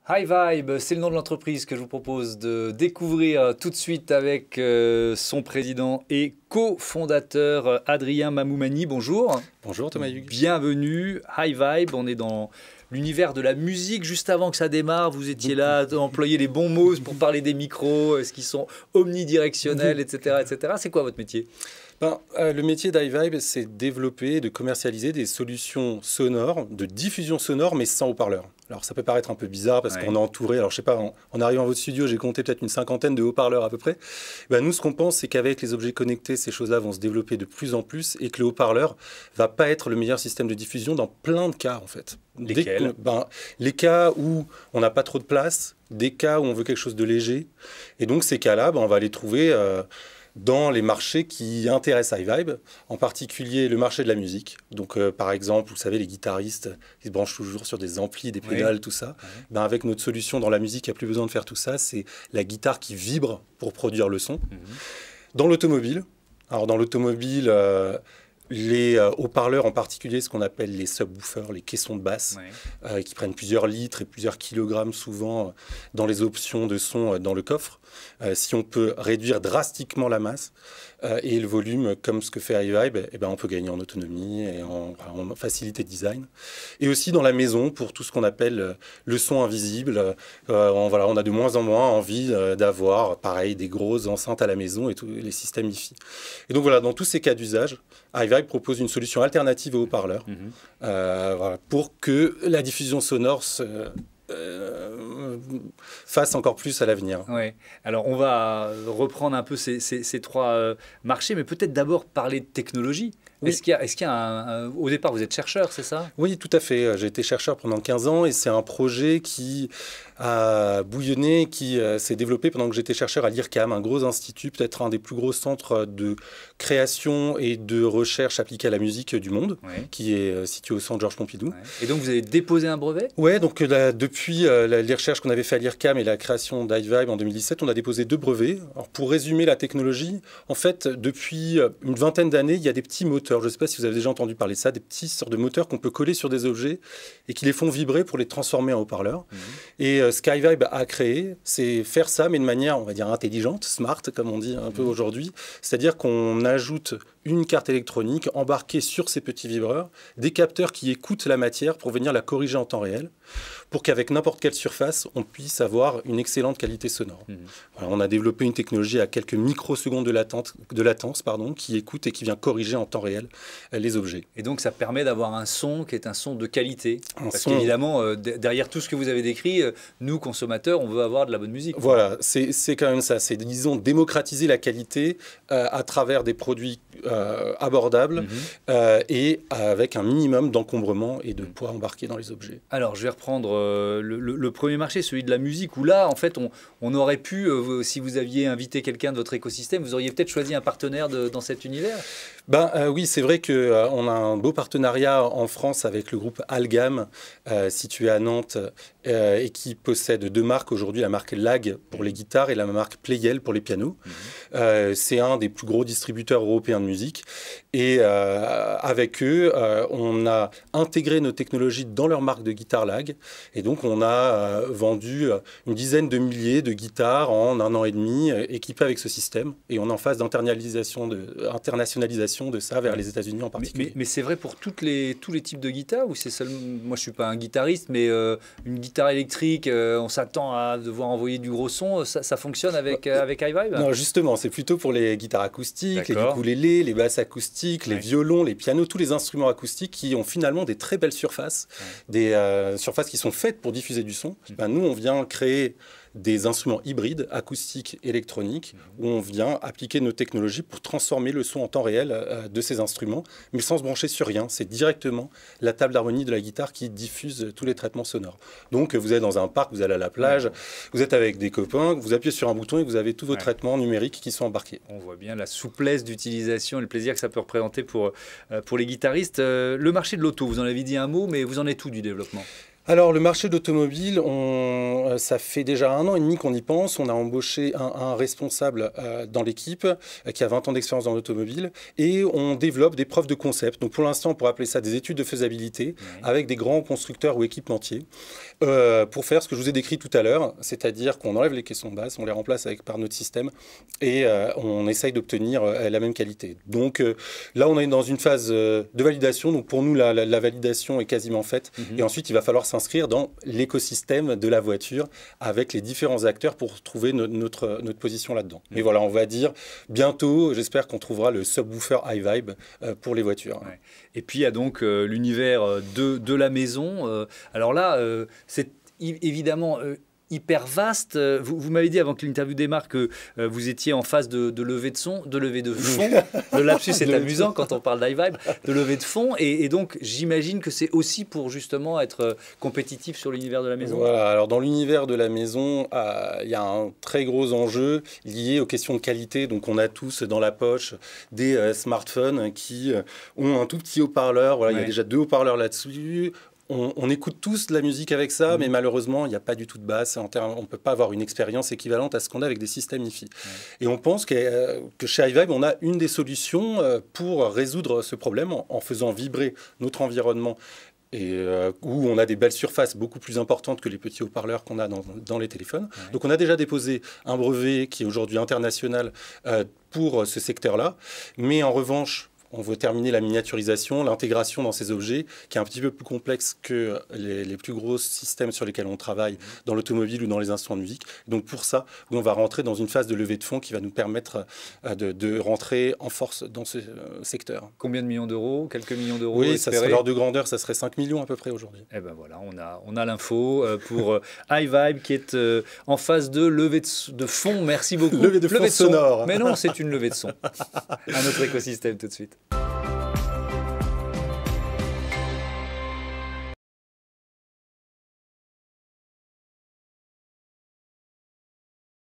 High Vibe, c'est le nom de l'entreprise que je vous propose de découvrir tout de suite avec son président et cofondateur Adrien Mamoumani. Bonjour. Bonjour Thomas Hugues. Bienvenue. High Vibe, on est dans l'univers de la musique. Juste avant que ça démarre, vous étiez là, employer les bons mots pour parler des micros, est-ce qu'ils sont omnidirectionnels, etc., etc. C'est quoi votre métier ? Le métier d'iVibe, c'est de développer, de commercialiser des solutions sonores, de diffusion sonore, mais sans haut-parleurs. Alors, ça peut paraître un peu bizarre parce qu'on est entouré. Alors, je sais pas, en arrivant à votre studio, j'ai compté peut-être une cinquantaine de haut-parleurs à peu près. Nous, ce qu'on pense, c'est qu'avec les objets connectés, ces choses-là vont se développer de plus en plus et que le haut-parleur va pas être le meilleur système de diffusion dans plein de cas, en fait. Lesquels ? Les cas où on n'a pas trop de place, des cas où on veut quelque chose de léger. Et donc, ces cas-là, on va les trouver dans les marchés qui intéressent iVibe, en particulier le marché de la musique. Donc, par exemple, vous savez, les guitaristes qui se branchent toujours sur des amplis, des pédales, tout ça. Avec notre solution dans la musique, il n'y a plus besoin de faire tout ça. C'est la guitare qui vibre pour produire le son. Dans l'automobile, les haut-parleurs, en particulier ce qu'on appelle les subwoofers, les caissons de basse, qui prennent plusieurs litres et plusieurs kilogrammes souvent dans les options de son dans le coffre. Si on peut réduire drastiquement la masse et le volume, comme ce que fait iVibe, on peut gagner en autonomie et en facilité de design. Et aussi dans la maison, pour tout ce qu'on appelle le son invisible, on a de moins en moins envie d'avoir, pareil, des grosses enceintes à la maison et tous les systèmes hi-fi. Et donc voilà, dans tous ces cas d'usage, iVibe propose une solution alternative aux haut-parleurs pour que la diffusion sonore fasse encore plus à l'avenir. Ouais. Alors, on va reprendre un peu ces trois marchés, mais peut-être d'abord parler de technologie. Oui. Est-ce qu'il y a au départ, vous êtes chercheur, c'est ça ? Oui, tout à fait. J'ai été chercheur pendant 15 ans et c'est un projet qui a bouillonné, qui s'est développé pendant que j'étais chercheur à l'IRCAM, un gros institut, peut-être un des plus gros centres de création et de recherche appliquée à la musique du monde, qui est situé au centre Georges Pompidou. Et donc, vous avez déposé un brevet ? Oui, donc depuis les recherches qu'on avait fait à l'IRCAM et la création d'iVibe en 2017, on a déposé 2 brevets. Alors, pour résumer la technologie, en fait, depuis une vingtaine d'années, il y a des petits moteurs. Je ne sais pas si vous avez déjà entendu parler de ça, des petits sortes de moteurs qu'on peut coller sur des objets et qui les font vibrer pour les transformer en haut-parleurs. Et ce qu'iVibe a créé, c'est faire ça, mais de manière, on va dire, intelligente, smart, comme on dit un peu aujourd'hui. C'est-à-dire qu'on ajoute une carte électronique embarquée sur ces petits vibreurs, des capteurs qui écoutent la matière pour venir la corriger en temps réel, pour qu'avec n'importe quelle surface, on puisse avoir une excellente qualité sonore. Voilà, on a développé une technologie à quelques microsecondes de latence, qui écoute et qui vient corriger en temps réel les objets. Et donc, ça permet d'avoir un son qui est un son de qualité. Parce qu'évidemment, derrière tout ce que vous avez décrit, nous, consommateurs, on veut avoir de la bonne musique. Voilà, c'est quand même ça. C'est, disons, démocratiser la qualité à travers des produits abordables et avec un minimum d'encombrement et de poids embarqué dans les objets. Alors, je vais reprendre le premier marché, celui de la musique, où là, en fait, on aurait pu, si vous aviez invité quelqu'un de votre écosystème, vous auriez peut-être choisi un partenaire dans cet univers. Oui, c'est vrai qu'on a un beau partenariat en France avec le groupe Algam, situé à Nantes, et qui possède 2 marques aujourd'hui, la marque Lag pour les guitares et la marque Pleyel pour les pianos. C'est un des plus gros distributeurs européens de musique. Et avec eux, on a intégré nos technologies dans leur marque de guitare Lag. Et donc, on a vendu une dizaine de milliers de guitares en 1 an et demi, équipées avec ce système. Et on est en phase d'internationalisation de ça vers les États-Unis en particulier. Mais c'est vrai pour tous les types de guitares ou c'est seulement... Moi, je ne suis pas un guitariste, mais une guitare électrique, on s'attend à devoir envoyer du gros son. Ça fonctionne avec iVibe ? Non, justement, c'est plutôt pour les guitares acoustiques, les ukulélés, les basses acoustiques, les violons, les pianos, tous les instruments acoustiques qui ont finalement des très belles surfaces, des surfaces qui sont faites pour diffuser du son. Nous, on vient créer des instruments hybrides, acoustiques, électroniques, où on vient appliquer nos technologies pour transformer le son en temps réel de ces instruments, mais sans se brancher sur rien. C'est directement la table d'harmonie de la guitare qui diffuse tous les traitements sonores. Donc, vous êtes dans un parc, vous allez à la plage, vous êtes avec des copains, vous appuyez sur un bouton et vous avez tous vos traitements numériques qui sont embarqués. On voit bien la souplesse d'utilisation et le plaisir que ça peut représenter pour les guitaristes. Le marché de l'auto, vous en avez dit un mot, mais vous en êtes où du développement ? Alors, le marché de l'automobile, ça fait déjà 1 an et demi qu'on y pense. On a embauché un responsable dans l'équipe qui a 20 ans d'expérience dans l'automobile et on développe des preuves de concept. Donc, pour l'instant, on pourrait appeler ça des études de faisabilité avec des grands constructeurs ou équipementiers pour faire ce que je vous ai décrit tout à l'heure, c'est-à-dire qu'on enlève les caissons de basse, on les remplace par notre système et on essaye d'obtenir la même qualité. Donc, là, on est dans une phase de validation. Donc, pour nous, la validation est quasiment faite. Et ensuite, il va falloir s'inscrire dans l'écosystème de la voiture avec les différents acteurs pour trouver notre position là-dedans. Mais voilà, on va dire bientôt, j'espère qu'on trouvera le subwoofer iVibe pour les voitures. Ouais. Et puis il y a donc l'univers de la maison. Alors là, c'est évidemment hyper vaste. Vous m'avez dit avant que l'interview démarre que vous étiez en phase de levée de son, de levée de fond. Le lapsus est amusant quand on parle d'iVibe, de levée de fond. Et donc, j'imagine que c'est aussi pour justement être compétitif sur l'univers de la maison. Voilà, alors dans l'univers de la maison, il y a un très gros enjeu lié aux questions de qualité. Donc, on a tous dans la poche des smartphones qui ont un tout petit haut-parleur. Voilà, il y a déjà 2 haut-parleurs là-dessus. On écoute tous de la musique avec ça, mais malheureusement, il n'y a pas du tout de basse. On ne peut pas avoir une expérience équivalente à ce qu'on a avec des systèmes hi-fi. Et on pense que chez iVibe, on a une des solutions pour résoudre ce problème en faisant vibrer notre environnement et où on a des belles surfaces beaucoup plus importantes que les petits haut-parleurs qu'on a dans les téléphones. Donc on a déjà déposé un brevet qui est aujourd'hui international pour ce secteur-là. Mais en revanche, on veut terminer la miniaturisation, l'intégration dans ces objets, qui est un petit peu plus complexe que les plus gros systèmes sur lesquels on travaille dans l'automobile ou dans les instruments de musique. Donc pour ça, on va rentrer dans une phase de levée de fonds qui va nous permettre de rentrer en force dans ce secteur. Combien de millions d'euros? Quelques millions d'euros? Oui, ça serait l'ordre de grandeur, ça serait 5 millions à peu près aujourd'hui. Et ben voilà, on a l'info pour iVibe qui est en phase de levée de fonds. Merci beaucoup. Levée de fonds sonore. Mais non, c'est une levée de son. Un autre écosystème tout de suite.